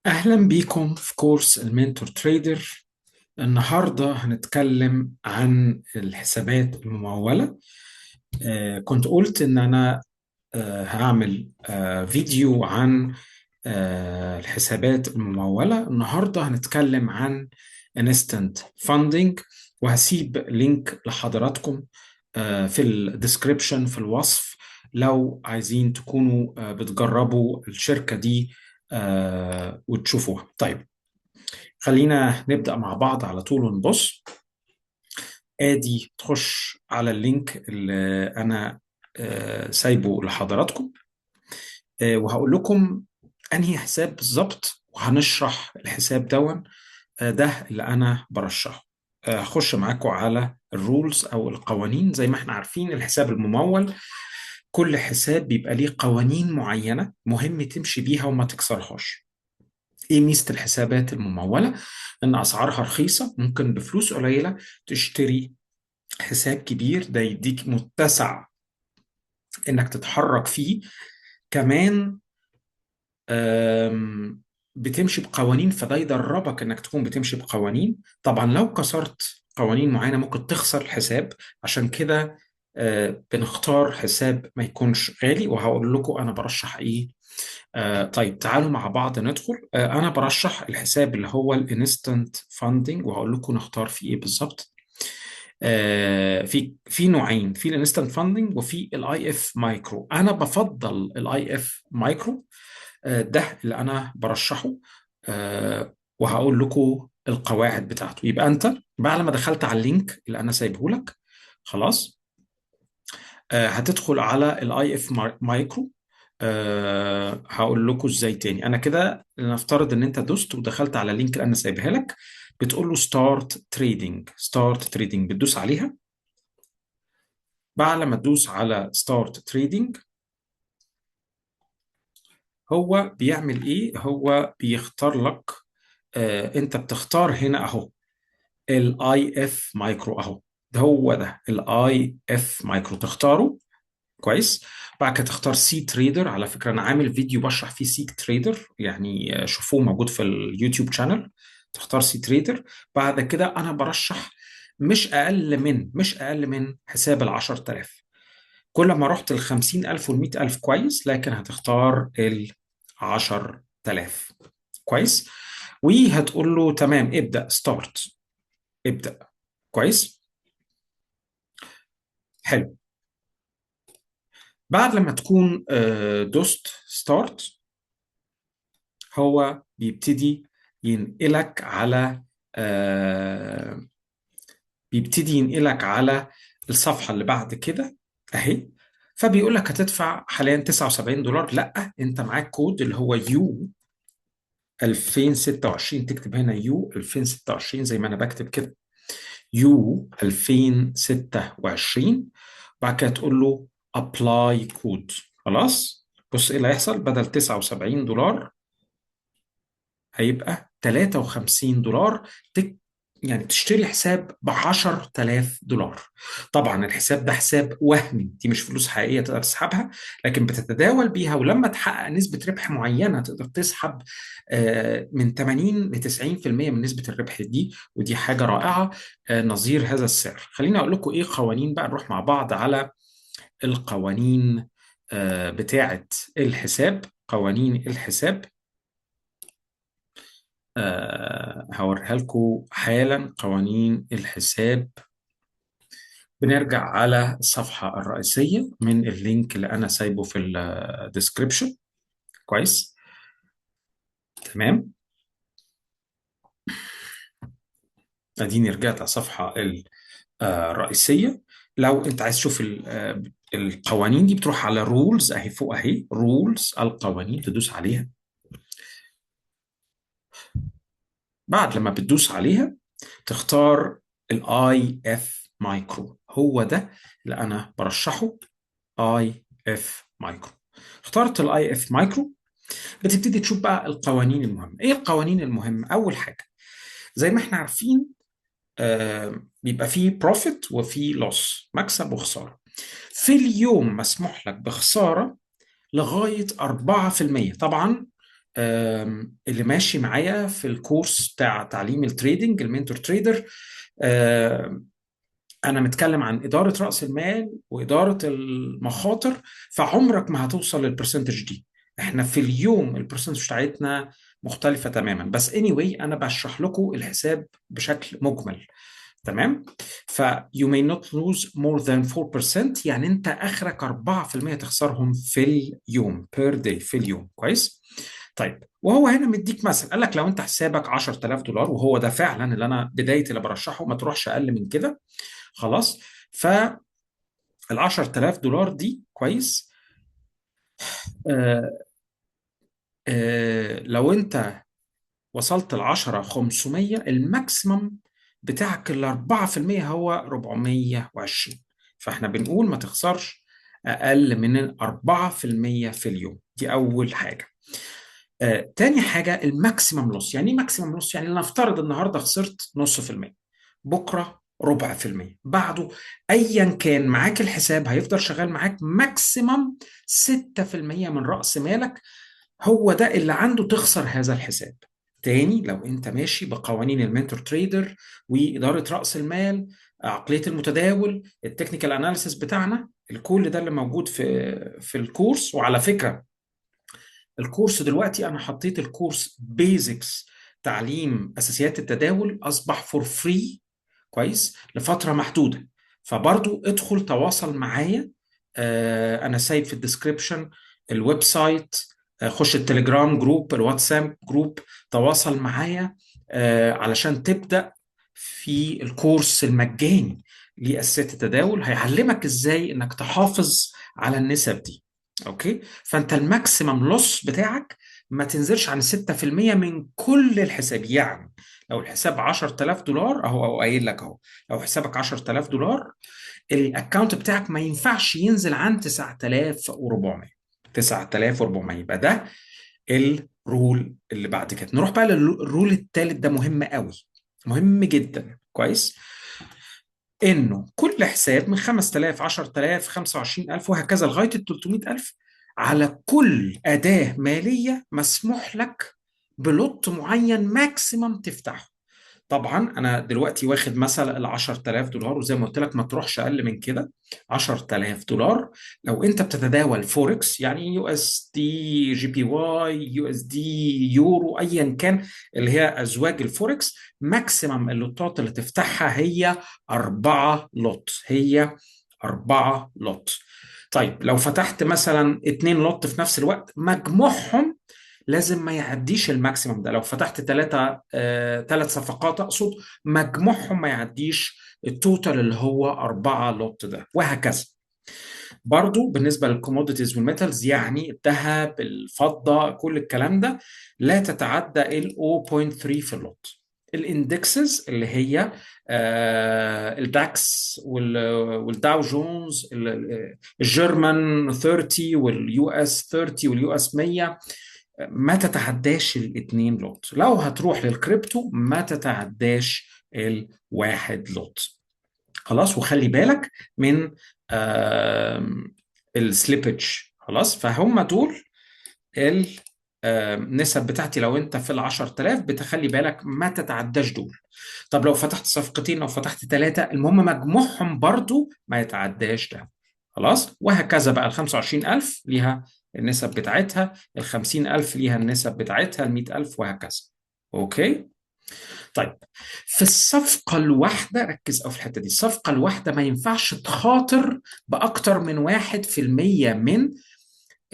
أهلا بيكم في كورس المنتور تريدر. النهاردة هنتكلم عن الحسابات الممولة. كنت قلت إن أنا هعمل فيديو عن الحسابات الممولة. النهاردة هنتكلم عن instant funding، وهسيب لينك لحضراتكم في الديسكريبشن في الوصف لو عايزين تكونوا بتجربوا الشركة دي وتشوفوها. طيب، خلينا نبدأ مع بعض على طول ونبص. ادي تخش على اللينك اللي انا سايبه لحضراتكم، وهقول لكم انهي حساب بالظبط، وهنشرح الحساب دون. ده اللي انا برشحه. هخش معاكم على الرولز او القوانين. زي ما احنا عارفين، الحساب الممول كل حساب بيبقى ليه قوانين معينة مهم تمشي بيها وما تكسرهاش. ايه ميزة الحسابات الممولة؟ ان اسعارها رخيصة، ممكن بفلوس قليلة تشتري حساب كبير، ده يديك متسع انك تتحرك فيه. كمان بتمشي بقوانين، فده يدربك انك تكون بتمشي بقوانين. طبعا لو كسرت قوانين معينة ممكن تخسر الحساب. عشان كده بنختار حساب ما يكونش غالي، وهقول لكم انا برشح ايه. طيب، تعالوا مع بعض ندخل. انا برشح الحساب اللي هو الانستنت فاندنج، وهقول لكم نختار فيه ايه بالظبط. في نوعين، في الانستنت فاندنج وفي الاي اف مايكرو. انا بفضل الاي اف مايكرو، ده اللي انا برشحه. وهقول لكم القواعد بتاعته. يبقى انت بعد ما دخلت على اللينك اللي انا سايبه لك، خلاص، هتدخل على الاي اف مايكرو. هقول لكم ازاي تاني. انا كده نفترض ان انت دوست ودخلت على اللينك اللي انا سايبها لك، بتقول له ستارت تريدنج. ستارت تريدنج بتدوس عليها. بعد ما تدوس على ستارت تريدنج، هو بيعمل ايه؟ هو بيختار لك. انت بتختار هنا اهو الاي اف مايكرو اهو. ده هو ده الاي اف مايكرو، تختاره. كويس. بعد كده تختار سي تريدر. على فكرة انا عامل فيديو بشرح فيه سي تريدر، يعني شوفوه موجود في اليوتيوب شانل. تختار سي تريدر. بعد كده انا برشح مش اقل من حساب ال 10,000. كل ما رحت ال 50,000 وال 100,000 كويس، لكن هتختار ال 10,000. كويس. وهتقول له تمام، ابدأ ستارت. ابدأ. كويس. حلو. بعد لما تكون دوست ستارت، هو بيبتدي ينقلك على آه، بيبتدي ينقلك على الصفحة اللي بعد كده اهي. فبيقول لك هتدفع حاليا $79. لا، انت معاك كود اللي هو يو 2026. تكتب هنا يو 2026 زي ما انا بكتب كده، يو 2026. بعد كده تقول له ابلاي كود. خلاص. بص ايه اللي هيحصل. بدل $79 هيبقى $53. يعني تشتري حساب ب $10,000. طبعا الحساب ده حساب وهمي، دي مش فلوس حقيقية تقدر تسحبها، لكن بتتداول بيها. ولما تحقق نسبة ربح معينة تقدر تسحب من 80 ل 90% من نسبة الربح دي، ودي حاجة رائعة. نظير هذا السعر. خليني أقول لكم إيه قوانين بقى. نروح مع بعض على القوانين بتاعة الحساب. قوانين الحساب هوريها لكم حالا. قوانين الحساب. بنرجع على الصفحة الرئيسية من اللينك اللي أنا سايبه في الديسكريبشن. كويس. تمام. اديني رجعت على الصفحة الرئيسية. لو انت عايز تشوف القوانين دي، بتروح على رولز اهي فوق اهي، رولز القوانين، تدوس عليها. بعد لما بتدوس عليها تختار الاي اف مايكرو. هو ده اللي انا برشحه، اي اف مايكرو. اخترت الاي اف مايكرو. بتبتدي تشوف بقى القوانين المهمه. ايه القوانين المهمه؟ اول حاجه، زي ما احنا عارفين، بيبقى فيه بروفيت وفيه لوس، مكسب وخساره. في اليوم مسموح لك بخساره لغايه 4%. طبعا اللي ماشي معايا في الكورس بتاع تعليم التريدنج المنتور تريدر، انا متكلم عن اداره راس المال واداره المخاطر. فعمرك ما هتوصل للبرسنتج دي. احنا في اليوم البرسنتج بتاعتنا مختلفه تماما، بس anyway انا بشرح لكم الحساب بشكل مجمل. تمام. ف you may not lose more than 4%، يعني انت اخرك 4% تخسرهم في اليوم per day في اليوم. كويس. طيب، وهو هنا مديك مثلا، قال لك لو انت حسابك $10,000، وهو ده فعلا اللي انا بدايتي اللي برشحه، ما تروحش اقل من كده. خلاص. فال $10,000 دي كويس. آه لو انت وصلت ل 10 500، الماكسيمم بتاعك ال 4% هو 420. فاحنا بنقول ما تخسرش اقل من 4% في اليوم. دي اول حاجه. تاني حاجه الماكسيمم لوس. يعني ايه ماكسيمم لوس؟ يعني نفترض النهارده خسرت نص في المية، بكره ربع في المية، بعده ايا كان معاك الحساب هيفضل شغال معاك ماكسيمم 6% من رأس مالك. هو ده اللي عنده تخسر هذا الحساب. تاني، لو انت ماشي بقوانين المنتور تريدر وإدارة رأس المال، عقلية المتداول، التكنيكال اناليسيس بتاعنا، الكل ده اللي موجود في الكورس. وعلى فكرة الكورس دلوقتي انا حطيت الكورس بيزكس تعليم اساسيات التداول اصبح فور فري، كويس، لفترة محدودة. فبرضو ادخل تواصل معايا. انا سايب في الديسكريبشن الويب سايت، خش التليجرام جروب، الواتساب جروب، تواصل معايا علشان تبدأ في الكورس المجاني لأساسيات التداول. هيعلمك ازاي انك تحافظ على النسب دي. اوكي. فانت الماكسيمم لوس بتاعك ما تنزلش عن 6% من كل الحساب. يعني لو الحساب $10,000 اهو قايل لك اهو، لو حسابك $10,000، الاكونت بتاعك ما ينفعش ينزل عن 9,400. 9,400 يبقى ده الرول اللي بعد كده. نروح بقى للرول الثالث، ده مهم قوي، مهم جدا. كويس. انه كل حساب من 5,000 10,000 25,000 وهكذا لغايه ال 300,000، على كل اداه ماليه مسموح لك بلوت معين ماكسيمم تفتحه. طبعا انا دلوقتي واخد مثلا ال $10,000، وزي ما قلت لك ما تروحش اقل من كده. $10,000 لو انت بتتداول فوركس، يعني USD جي بي واي USD يورو ايا كان، اللي هي ازواج الفوركس، ماكسيمم اللوتات اللي تفتحها هي 4 لوت. هي 4 لوت. طيب لو فتحت مثلا 2 لوت في نفس الوقت، مجموعهم لازم ما يعديش الماكسيمم ده. لو فتحت 3 صفقات اقصد، مجموعهم ما يعديش التوتال اللي هو 4 لوت ده، وهكذا. برضو بالنسبة للكوموديتيز والميتالز، يعني الذهب الفضة كل الكلام ده، لا تتعدى ال 0.3 في اللوت. الاندكسز اللي هي الداكس والداو جونز، الجيرمان 30 واليو اس 30 واليو اس 100، ما تتعداش ال2 لوت. لو هتروح للكريبتو ما تتعداش ال1 لوت. خلاص. وخلي بالك من السليبج. خلاص. فهم دول النسب بتاعتي. لو انت في ال10,000 بتخلي بالك ما تتعداش دول. طب لو فتحت صفقتين، لو فتحت 3، المهم مجموعهم برضو ما يتعداش ده. خلاص. وهكذا بقى ال25,000 ليها النسب بتاعتها، ال50,000 ليها النسب بتاعتها، ال100,000 وهكذا. اوكي. طيب، في الصفقة الواحدة ركز أوي في الحتة دي. الصفقة الواحدة ما ينفعش تخاطر بأكتر من 1% من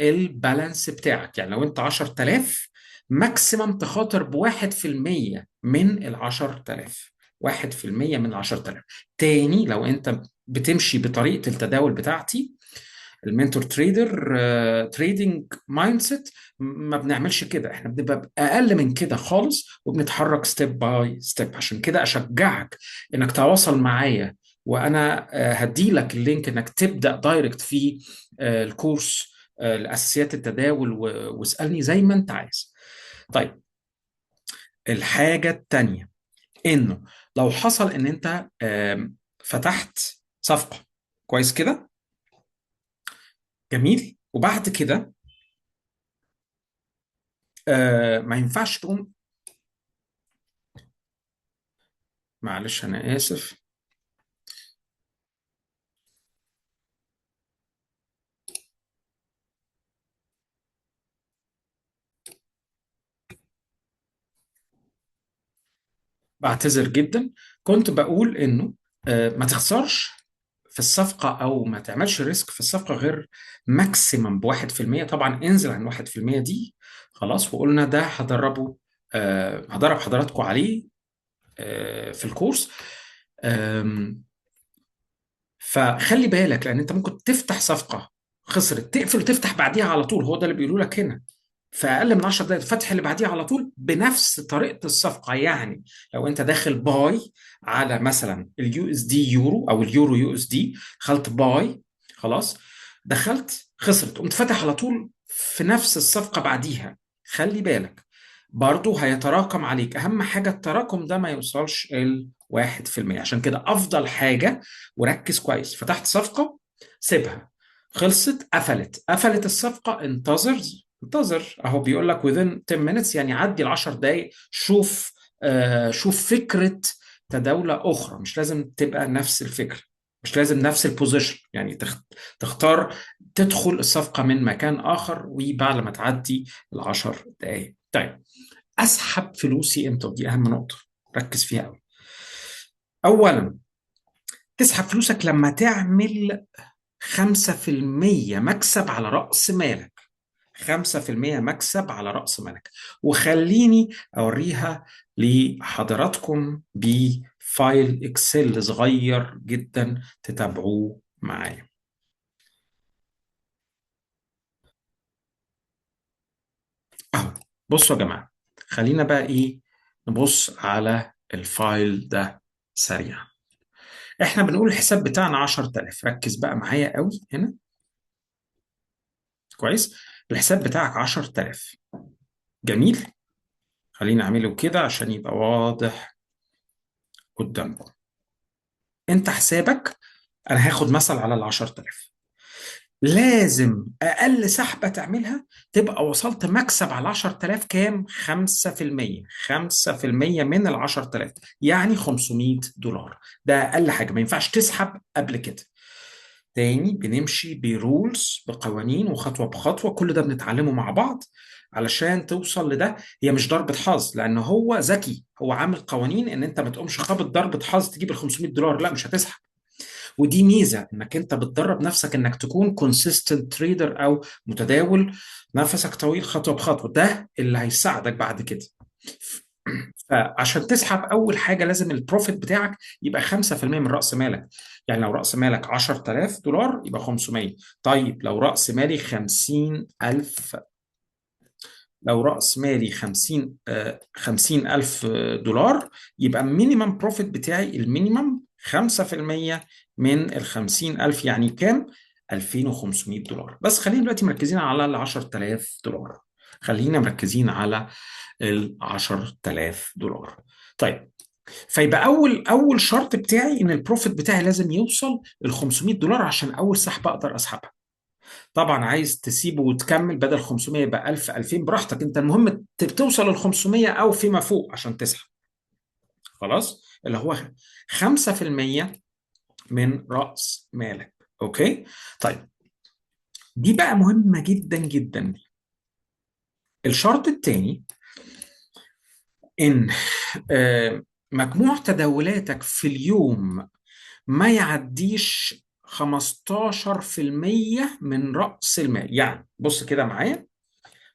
البالانس بتاعك. يعني لو أنت 10,000، ماكسيمم تخاطر ب1% من ال10,000. 1% من 10,000. تاني، لو أنت بتمشي بطريقة التداول بتاعتي المنتور تريدر تريدنج مايند سيت، ما بنعملش كده. احنا بنبقى اقل من كده خالص، وبنتحرك ستيب باي ستيب. عشان كده اشجعك انك تواصل معايا، وانا هدي لك اللينك انك تبدا دايركت في الكورس لاساسيات التداول، واسالني زي ما انت عايز. طيب، الحاجه التانيه انه لو حصل ان انت فتحت صفقه، كويس كده، جميل، وبعد كده ما ينفعش تقوم. معلش انا اسف. بعتذر جدا. كنت بقول انه ما تخسرش في الصفقة أو ما تعملش ريسك في الصفقة غير ماكسيمم بواحد في المية. طبعا انزل عن واحد في المية دي خلاص، وقلنا ده هدربه. هدرب حضراتكم عليه في الكورس. آم، فخلي بالك، لأن أنت ممكن تفتح صفقة خسرت تقفل وتفتح بعديها على طول. هو ده اللي بيقولوا لك هنا. في اقل من 10 دقائق الفتح اللي بعديها على طول بنفس طريقه الصفقه. يعني لو انت داخل باي على مثلا اليو اس دي يورو او اليورو يو اس دي، دخلت باي خلاص، دخلت خسرت قمت فاتح على طول في نفس الصفقه بعديها. خلي بالك برضه هيتراكم عليك. اهم حاجه التراكم ده ما يوصلش ال 1%. عشان كده افضل حاجه، وركز كويس، فتحت صفقه سيبها، خلصت قفلت الصفقه، انتظر اهو بيقول لك within 10 minutes، يعني عدي ال 10 دقائق. شوف فكره تداولة أخرى. مش لازم تبقى نفس الفكرة، مش لازم نفس البوزيشن. يعني تختار تدخل الصفقة من مكان آخر وبعد ما تعدي العشر دقايق. طيب، أسحب فلوسي إمتى؟ ودي أهم نقطة ركز فيها أوي. أولا، تسحب فلوسك لما تعمل 5% مكسب على رأس مالك. 5% مكسب على رأس مالك. وخليني أوريها لحضراتكم بفايل إكسل صغير جدا تتابعوه معايا. أهو، بصوا يا جماعة، خلينا بقى إيه، نبص على الفايل ده سريعا. إحنا بنقول الحساب بتاعنا 10,000. ركز بقى معايا قوي هنا. كويس. الحساب بتاعك 10,000. جميل. خلينا أعمله كده عشان يبقى واضح قدامكم. انت حسابك، انا هاخد مثل على ال 10,000. لازم اقل سحبه تعملها تبقى وصلت مكسب على 10,000 كام؟ 5%. 5% من ال 10,000 يعني $500. ده اقل حاجه، ما ينفعش تسحب قبل كده. تاني، بنمشي برولز، بقوانين، وخطوه بخطوه. كل ده بنتعلمه مع بعض علشان توصل لده. هي مش ضربة حظ، لأن هو ذكي، هو عامل قوانين إن أنت ما تقومش خابط ضربة حظ تجيب ال $500. لا، مش هتسحب. ودي ميزه انك انت بتدرب نفسك انك تكون كونسيستنت تريدر او متداول نفسك طويل خطوه بخطوه. ده اللي هيساعدك بعد كده. فعشان تسحب اول حاجه لازم البروفيت بتاعك يبقى 5% من راس مالك. يعني لو راس مالك $10,000 يبقى 500. طيب لو راس مالي 50,000، لو رأس مالي 50,000 دولار، يبقى مينيمم بروفيت بتاعي المينيمم 5% من ال 50,000. يعني كام؟ $2,500. بس خلينا دلوقتي مركزين على ال $10,000. خلينا مركزين على ال $10,000. طيب، فيبقى أول شرط بتاعي إن البروفيت بتاعي لازم يوصل ال $500 عشان أول سحبة أقدر أسحبها. طبعا عايز تسيبه وتكمل بدل 500 يبقى 1000 2000 براحتك انت. المهم توصل ل 500 او فيما فوق عشان تسحب. خلاص، اللي هو 5% من رأس مالك. اوكي. طيب، دي بقى مهمة جدا جدا. الشرط الثاني ان مجموع تداولاتك في اليوم ما يعديش 15% من رأس المال. يعني بص كده معايا،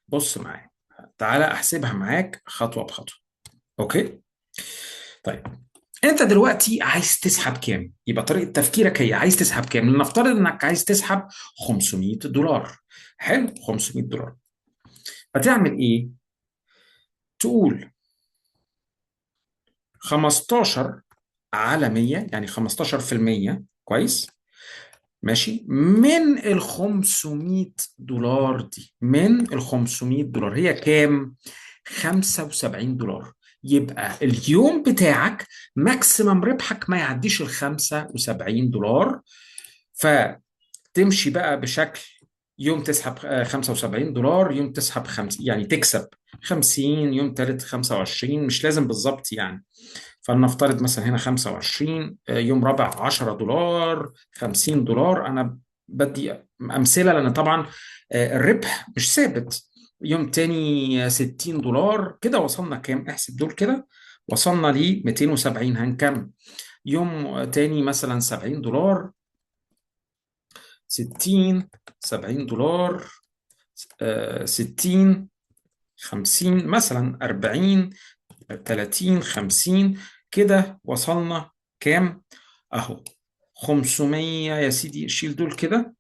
بص معايا، تعالى احسبها معاك خطوة بخطوة. اوكي. طيب، انت دلوقتي عايز تسحب كام؟ يبقى طريقة تفكيرك هي عايز تسحب كام؟ لنفترض انك عايز تسحب $500. حلو، $500. هتعمل ايه؟ تقول 15 على 100، يعني 15%. كويس. ماشي. من ال $500 دي، من ال $500 هي كام؟ $75. يبقى اليوم بتاعك ماكسيمم ربحك ما يعديش ال $75. فتمشي بقى بشكل يوم تسحب $75، يوم تسحب 50، يعني تكسب 50، يوم تالت 25، مش لازم بالظبط يعني. فلنفترض مثلا هنا 25، يوم رابع $10، $50. انا بدي امثله لان طبعا الربح مش ثابت. يوم تاني $60 كده. وصلنا كام؟ احسب دول كده. وصلنا ل 270. هنكمل يوم تاني مثلا $70، 60، $70، 60، 50 مثلا، 40، 30، 50. كده وصلنا كام؟ اهو 500 يا سيدي. شيل دول كده.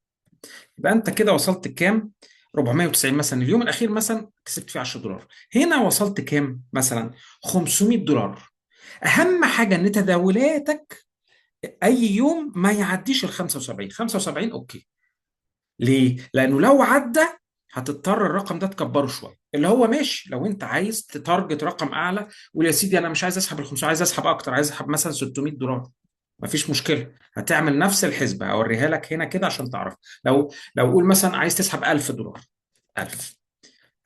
يبقى انت كده وصلت كام؟ 490 مثلا. اليوم الاخير مثلا كسبت فيه $10. هنا وصلت كام مثلا؟ $500. اهم حاجه ان تداولاتك اي يوم ما يعديش ال 75. 75 اوكي. ليه؟ لأنه لو عدى هتضطر الرقم ده تكبره شوية. اللي هو ماشي، لو أنت عايز تتارجت رقم أعلى، قول يا سيدي أنا مش عايز أسحب ال 500، عايز أسحب أكتر، عايز أسحب مثلا $600. مفيش مشكلة. هتعمل نفس الحسبة، أوريها لك هنا كده عشان تعرف. لو قول مثلا عايز تسحب $1000. 1000،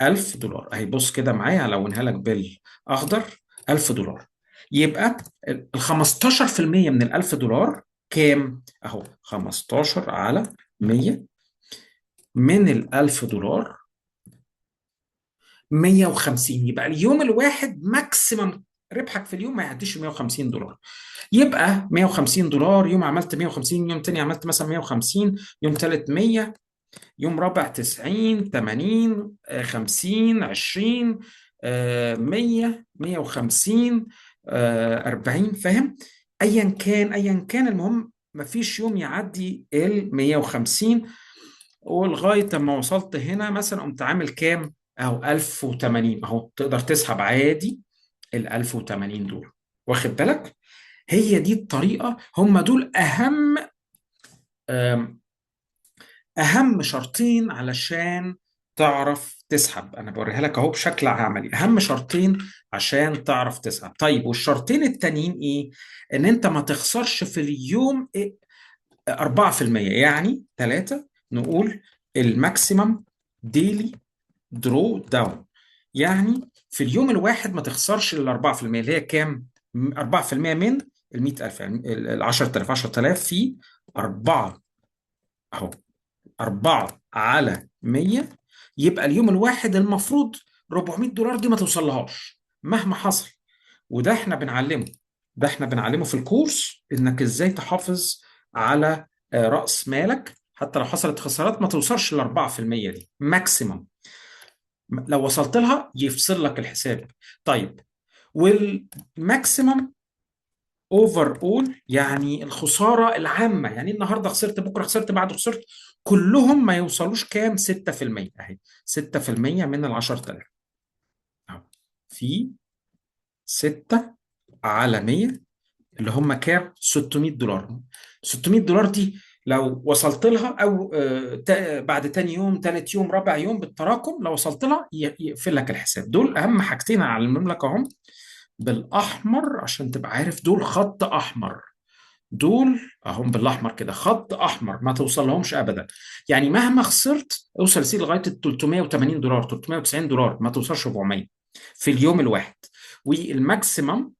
$1000 أهي. بص كده معايا، هلونها لك بالأخضر. $1000 يبقى ال 15% من ال $1000 كام؟ أهو 15 على 100 من ال $1000، 150. يبقى اليوم الواحد ماكسيمم ربحك في اليوم ما يعديش $150. يبقى $150 يوم عملت 150، يوم تاني عملت مثلا 150، يوم تالت 100، يوم رابع 90، 80، 50، 20، 100، 150، 40. فاهم؟ ايا كان ايا كان، المهم مفيش يوم يعدي ال 150. ولغايه لما وصلت هنا مثلا قمت عامل كام؟ اهو 1080. اهو تقدر تسحب عادي ال 1080 دول. واخد بالك؟ هي دي الطريقه. هم دول آم، اهم شرطين علشان تعرف تسحب. انا بوريها لك اهو بشكل عملي. اهم شرطين عشان تعرف تسحب. طيب والشرطين التانيين ايه؟ ان انت ما تخسرش في اليوم 4%. يعني 3 نقول الماكسيمم ديلي درو داون. يعني في اليوم الواحد ما تخسرش ال 4%، اللي هي كام؟ 4% من ال 100000، يعني ال 10000. 10000 في 4 اهو، 4 على 100. يبقى اليوم الواحد المفروض $400 دي ما توصلهاش مهما حصل. وده احنا بنعلمه. ده احنا بنعلمه في الكورس، انك ازاي تحافظ على رأس مالك حتى لو حصلت خسارات ما توصلش ل 4% دي ماكسيمم. لو وصلت لها يفصل لك الحساب. طيب والماكسيمم اوفر اول، يعني الخساره العامه، يعني النهارده خسرت، بكره خسرت، بعده خسرت، كلهم ما يوصلوش كام؟ 6%. اهي 6% من ال 10000 اهو، في 6 على 100 اللي هم كام؟ $600. $600 دي لو وصلت لها، او بعد تاني يوم، تالت يوم، رابع يوم، بالتراكم لو وصلت لها يقفل لك الحساب. دول اهم حاجتين هعلمهم لك اهم بالاحمر عشان تبقى عارف. دول خط احمر. دول اهم بالاحمر كده، خط احمر ما توصل لهمش ابدا. يعني مهما خسرت اوصل سي لغايه ال $380، $390، ما توصلش 400 في اليوم الواحد. والماكسيمم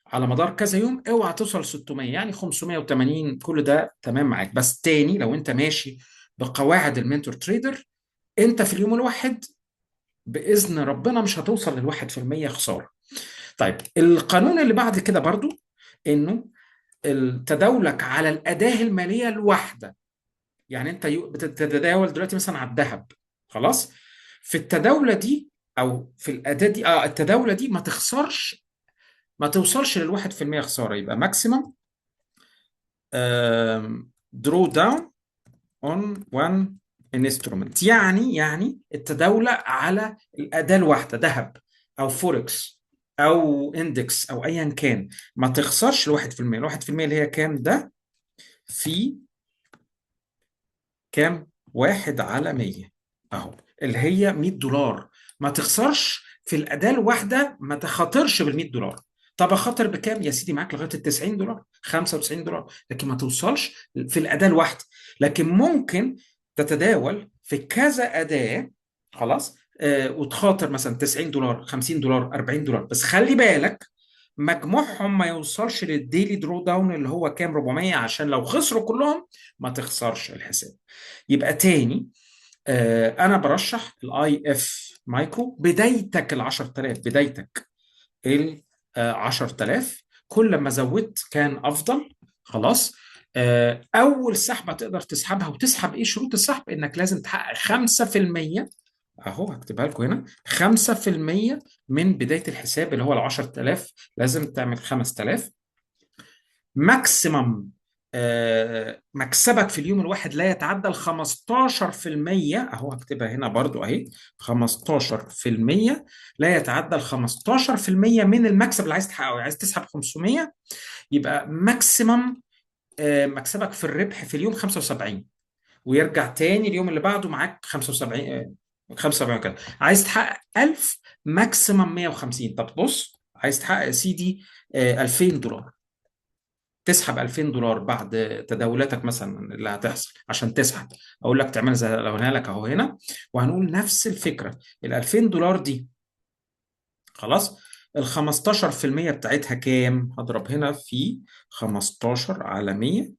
على مدار كذا يوم اوعى توصل 600، يعني 580. كل ده تمام معاك. بس تاني لو انت ماشي بقواعد المنتور تريدر، انت في اليوم الواحد باذن ربنا مش هتوصل للواحد في المية خساره. طيب القانون اللي بعد كده برضو انه تداولك على الاداه الماليه الواحده. يعني انت بتتداول دلوقتي مثلا على الذهب، خلاص. في التداوله دي او في الاداه دي، التداوله دي ما تخسرش، ما توصلش للواحد في المية خساره. يبقى ماكسيمم درو داون اون وان انسترومنت. يعني التداوله على الاداه الواحده، ذهب او فوركس او اندكس او ايا كان، ما تخسرش الواحد في المية. الواحد في المية اللي هي كام؟ ده في كام؟ 1/100 اهو، اللي هي $100. ما تخسرش في الأداة الواحدة، ما تخاطرش بال $100. طب اخاطر بكام يا سيدي؟ معاك لغايه ال $90، $95، لكن ما توصلش في الأداة الواحدة. لكن ممكن تتداول في كذا اداه. خلاص. وتخاطر مثلا $90 $50 $40، بس خلي بالك مجموعهم ما يوصلش للديلي درو داون اللي هو كام 400، عشان لو خسروا كلهم ما تخسرش الحساب. يبقى تاني، انا برشح الاي اف مايكرو. بدايتك ال 10000، بدايتك ال 10000، كل ما زودت كان افضل. خلاص. اول سحبه تقدر تسحبها، وتسحب ايه شروط السحب؟ انك لازم تحقق 5%. اهو هكتبها لكم هنا: 5% من بدايه الحساب اللي هو ال 10000، لازم تعمل 5000 ماكسيمم. مكسبك في اليوم الواحد لا يتعدى ال 15%. اهو هكتبها هنا برضو اهي: 15%. لا يتعدى ال 15% من المكسب اللي عايز تحققه. عايز تسحب 500، يبقى ماكسيمم مكسبك في الربح في اليوم 75، ويرجع تاني اليوم اللي بعده معاك 75. 75 كده. عايز تحقق 1000، ماكسيمم 150. طب بص، عايز تحقق يا سيدي $2000، تسحب $2000 بعد تداولاتك مثلا اللي هتحصل عشان تسحب. اقول لك تعمل زي لو قلنا لك اهو هنا، وهنقول نفس الفكره. ال $2000 دي، خلاص، ال 15% بتاعتها كام؟ هضرب هنا في 15 على 100،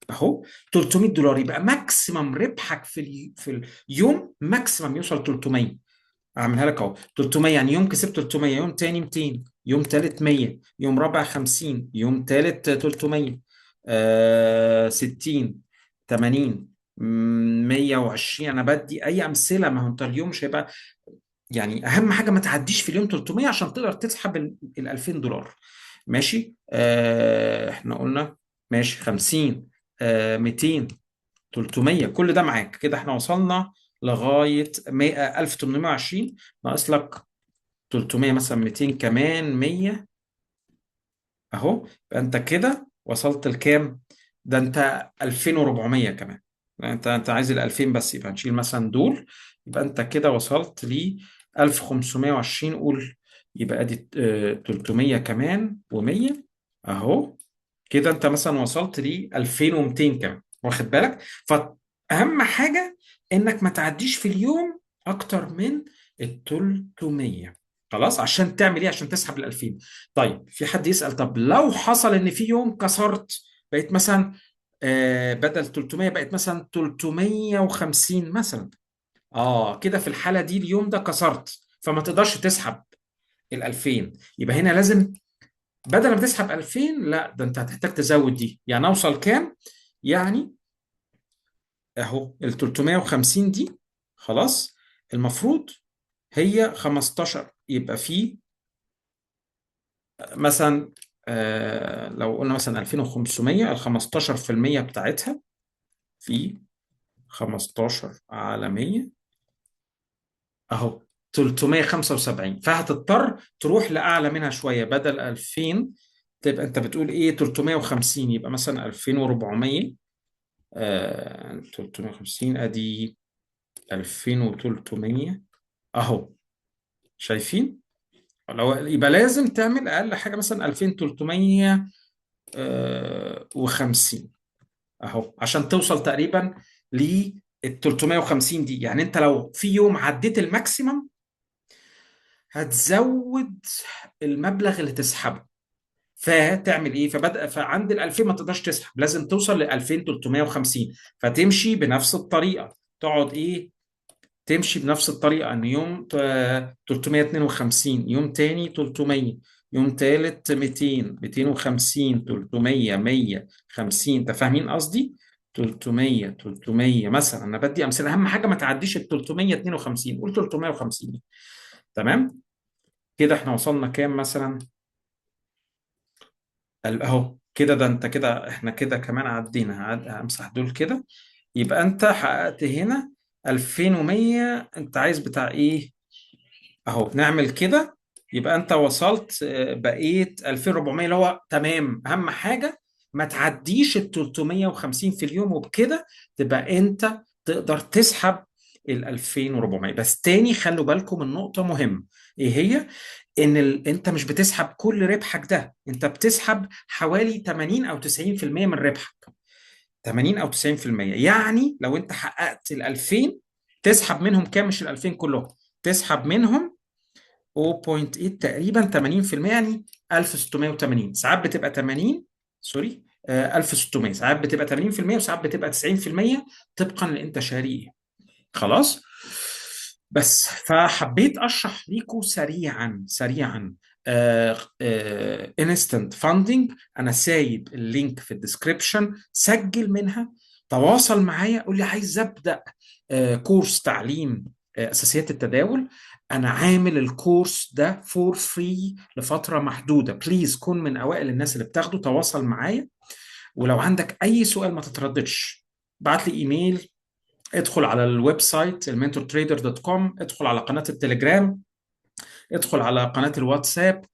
اهو $300. يبقى ماكسيمم ربحك في اليوم ماكسيمم يوصل 300. اعملها لك اهو: 300 يعني يوم كسبت 300، يوم تاني 200، يوم تالت 100، يوم رابع 50، يوم تالت 300، 60، 80، 120. انا بدي اي امثله، ما هو انت اليوم مش هيبقى يعني. اهم حاجه ما تعديش في اليوم 300 عشان تقدر تسحب ال $2000. ماشي. احنا قلنا ماشي 50، 200، 300، كل ده معاك كده. احنا وصلنا لغاية 100 1820. ناقص لك 300 مثلا، 200 كمان 100، اهو. يبقى انت كده وصلت لكام؟ ده انت 2400 كمان. انت عايز ال 2000 بس، يبقى هنشيل مثلا دول. يبقى انت كده وصلت ل 1520. قول يبقى ادي 300 كمان و100، اهو. كده انت مثلا وصلت ل 2200 كمان، واخد بالك؟ فاهم حاجه انك ما تعديش في اليوم اكتر من ال 300. خلاص. عشان تعمل ايه؟ عشان تسحب ال 2000. طيب في حد يسأل: طب لو حصل ان في يوم كسرت، بقيت مثلا بدل 300 بقت مثلا 350 مثلا، كده في الحالة دي اليوم ده كسرت، فما تقدرش تسحب ال 2000. يبقى هنا لازم بدل ما تسحب 2000، لا ده انت هتحتاج تزود دي. يعني اوصل كام؟ يعني اهو ال 350 دي، خلاص، المفروض هي 15. يبقى في مثلا لو قلنا مثلا 2500، ال 15% بتاعتها في 15 على 100، اهو 375. فهتضطر تروح لاعلى منها شويه. بدل 2000 تبقى انت بتقول ايه؟ 350. يبقى مثلا 2400. 350 ادي 2300، اهو. شايفين؟ لو يبقى لازم تعمل اقل حاجه مثلا 2350، اهو، عشان توصل تقريبا لل 350 دي. يعني انت لو في يوم عديت الماكسيمم هتزود المبلغ اللي تسحبه. فتعمل ايه؟ فعند ال 2000 ما تقدرش تسحب، لازم توصل ل 2350. فتمشي بنفس الطريقه، تقعد ايه؟ تمشي بنفس الطريقة. ان يوم 352، يوم تاني 300، يوم تالت 200، 250، 300، 150. انت فاهمين قصدي؟ 300، 300 مثلا. انا بدي امثله، اهم حاجه ما تعديش ال 352. قول 350. تمام. كده احنا وصلنا كام مثلا؟ اهو كده. ده انت كده، احنا كده كمان عدينا. همسح دول كده. يبقى انت حققت هنا 2100. انت عايز بتاع ايه؟ اهو نعمل كده. يبقى انت وصلت بقيت 2400، اللي هو تمام. اهم حاجه ما تعديش ال 350 في اليوم، وبكده تبقى انت تقدر تسحب ال 2400. بس تاني خلوا بالكم من نقطه مهمه. ايه هي؟ ان انت مش بتسحب كل ربحك ده، انت بتسحب حوالي 80 او 90% من ربحك. 80 او 90%. يعني لو انت حققت ال 2000 تسحب منهم كام؟ مش ال 2000 كلهم، تسحب منهم 0.8 تقريبا 80%، يعني 1680. ساعات بتبقى 80، سوري 1600. ساعات بتبقى 80% وساعات بتبقى 90%، طبقا اللي انت شاريه. خلاص. بس فحبيت اشرح لكم سريعا سريعا انستنت فاندنج. انا سايب اللينك في الديسكريبشن، سجل منها، تواصل معايا، قول لي عايز ابدا كورس تعليم اساسيات التداول. انا عامل الكورس ده فور فري لفتره محدوده. بليز كون من اوائل الناس اللي بتاخده، تواصل معايا. ولو عندك اي سؤال ما تترددش، بعت لي ايميل، ادخل على الويب سايت المنتور تريدر دوت كوم، ادخل على قناة التليجرام، ادخل على قناة الواتساب،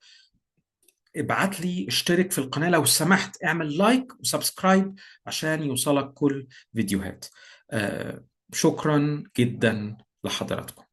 ابعت لي، اشترك في القناة لو سمحت، اعمل لايك وسبسكرايب عشان يوصلك كل فيديوهات. شكرا جدا لحضراتكم.